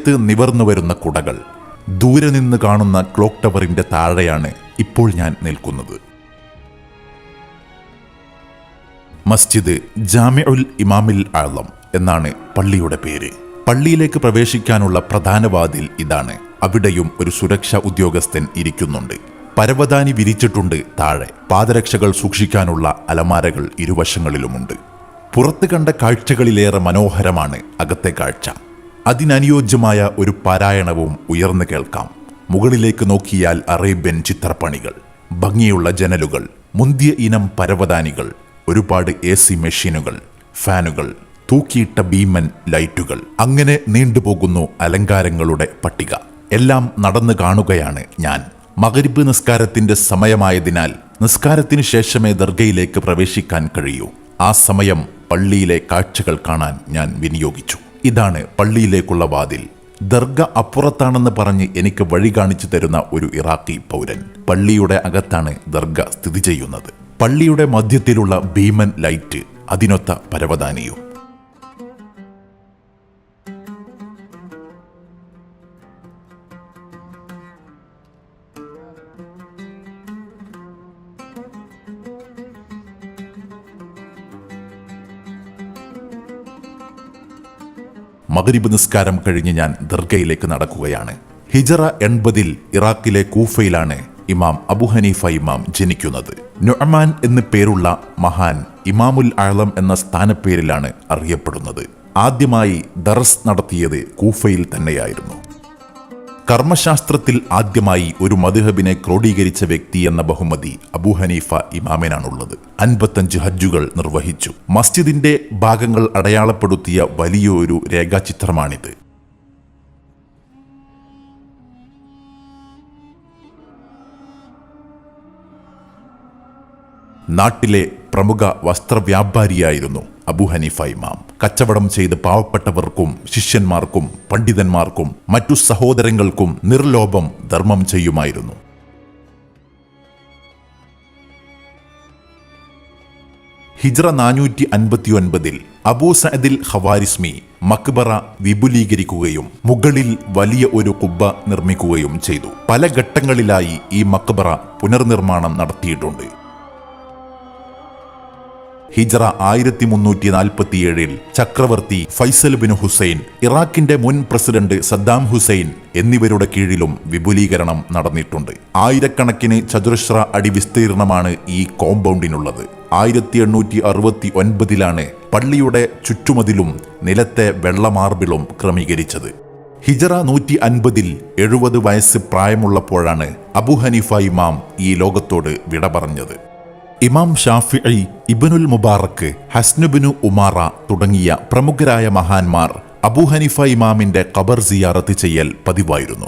മയ്യത്ത് നിവർന്നു വരുന്ന കുടകൾ. ദൂരെ നിന്ന് കാണുന്ന ക്ലോക്ക് ടവറിന്റെ താഴെയാണ് ഇപ്പോൾ ഞാൻ നിൽക്കുന്നത്. മസ്ജിദ് ജാമിഉൽ ഇമാമിൽ ആളം എന്നാണ് പള്ളിയുടെ പേര്. പള്ളിയിലേക്ക് പ്രവേശിക്കാനുള്ള പ്രധാന വാതിൽ ഇതാണ്. അവിടെയും ഒരു സുരക്ഷാ ഉദ്യോഗസ്ഥൻ ഇരിക്കുന്നുണ്ട്. പരവതാനി വിരിച്ചിട്ടുണ്ട് താഴെ. പാദരക്ഷകൾ സൂക്ഷിക്കാനുള്ള അലമാരകൾ ഇരുവശങ്ങളിലുമുണ്ട്. പുറത്ത് കണ്ട കാഴ്ചകളിലേറെ മനോഹരമാണ് അകത്തെ കാഴ്ച. അതിനനുയോജ്യമായ ഒരു പാരായണവും ഉയർന്നു കേൾക്കാം. മുകളിലേക്ക് നോക്കിയാൽ അറേബ്യൻ ചിത്രപ്പണികൾ, ഭംഗിയുള്ള ജനലുകൾ, മുന്തിയ ഇനം പരവതാനികൾ, ഒരുപാട് AC മെഷീനുകൾ, ഫാനുകൾ, തൂക്കിയിട്ട ഭീമൻ ലൈറ്റുകൾ, അങ്ങനെ നീണ്ടുപോകുന്നു അലങ്കാരങ്ങളുടെ പട്ടിക. എല്ലാം നടന്നു കാണുകയാണ് ഞാൻ. മഗ്രിബ് നിസ്കാരത്തിന്റെ സമയമായതിനാൽ നിസ്കാരത്തിന് ശേഷമേ ദർഗയിലേക്ക് പ്രവേശിക്കാൻ കഴിയൂ. ആ സമയം പള്ളിയിലെ കാഴ്ചകൾ കാണാൻ ഞാൻ വിനിയോഗിച്ചു. ഇതാണ് പള്ളിയിലേക്കുള്ള വാതിൽ. ദർഗ അപ്പുറത്താണെന്ന് പറഞ്ഞ് എനിക്ക് വഴി കാണിച്ചു തരുന്ന ഒരു ഇറാഖി പൗരൻ. പള്ളിയുടെ അകത്താണ് ദർഗ സ്ഥിതി ചെയ്യുന്നത്. പള്ളിയുടെ മധ്യത്തിലുള്ള ഭീമൻ ലൈറ്റ്, അതിനൊത്ത പരവതാനിയും. മഗ്രിബ് നിസ്കാരം കഴിഞ്ഞ് ഞാൻ ദർഗയിലേക്ക് നടക്കുകയാണ്. ഹിജറ 80 ഇറാഖിലെ കൂഫയിലാണ് ഇമാം അബു ഹനീഫ ഇമാം ജനിക്കുന്നത്. നുഅ്മാൻ എന്ന് പേരുള്ള മഹാൻ ഇമാമുൽ ആളം എന്ന സ്ഥാനപ്പേരിലാണ് അറിയപ്പെടുന്നത്. ആദ്യമായി ദർസ് നടത്തിയത് കൂഫയിൽ തന്നെയായിരുന്നു. കർമ്മശാസ്ത്രത്തിൽ ആദ്യമായി ഒരു മദ്ഹബിനെ ക്രോഡീകരിച്ച വ്യക്തി എന്ന ബഹുമതി അബു ഹനീഫ ഇമാമിനാണുള്ളത്. 55 ഹജ്ജുകൾ നിർവഹിച്ചു. മസ്ജിദിന്റെ ഭാഗങ്ങൾ അടയാളപ്പെടുത്തിയ വലിയൊരു രേഖാചിത്രമാണിത്. നാട്ടിലെ പ്രമുഖ വസ്ത്രവ്യാപാരിയായിരുന്നു അബു ഹനീഫ ഇമാം. കച്ചവടം ചെയ്ത് പാവപ്പെട്ടവർക്കും ശിഷ്യന്മാർക്കും പണ്ഡിതന്മാർക്കും മറ്റു സഹോദരങ്ങൾക്കും നിർലോഭം ധർമ്മം ചെയ്യുമായിരുന്നു. ഹിജ്റ 459 അബൂ സഅദിൽ ഖവാരിസ്മി മക്ബറ വിപുലീകരിക്കുകയും മുകളിൽ വലിയ ഒരു ഖുബ്ബ നിർമ്മിക്കുകയും ചെയ്തു. പല ഘട്ടങ്ങളിലായി ഈ മക്ബറ പുനർനിർമ്മാണം നടത്തിയിട്ടുണ്ട്. ഹിജ്റ 1347 ചക്രവർത്തി ഫൈസൽ ബിൻ ഹുസൈൻ, ഇറാഖിന്റെ മുൻ പ്രസിഡന്റ് സദ്ദാം ഹുസൈൻ എന്നിവരുടെ കീഴിലും വിപുലീകരണം നടന്നിട്ടുണ്ട്. ആയിരക്കണക്കിന് ചതുരശ്ര അടി വിസ്തീർണമാണ് ഈ കോമ്പൗണ്ടിനുള്ളത്. 1869 പള്ളിയുടെ ചുറ്റുമതിലും നിലത്തെ വെള്ളമാർബിളും ക്രമീകരിച്ചത്. ഹിജ്റ 150 70 വയസ്സ് പ്രായമുള്ളപ്പോഴാണ് അബു ഹനീഫ ഇമാം ഈ ലോകത്തോട് വിട പറഞ്ഞത്. ഇമാം ഷാഫിഈ, ഇബ്നുൽ മുബാറക്ക്, ഹസ്നുബിനു ഉമാറ തുടങ്ങിയ പ്രമുഖരായ മഹാന്മാർ അബു ഹനീഫ ഇമാമിന്റെ ഖബർ സിയാറത്ത് ചെയ്യൽ പതിവായിരുന്നു.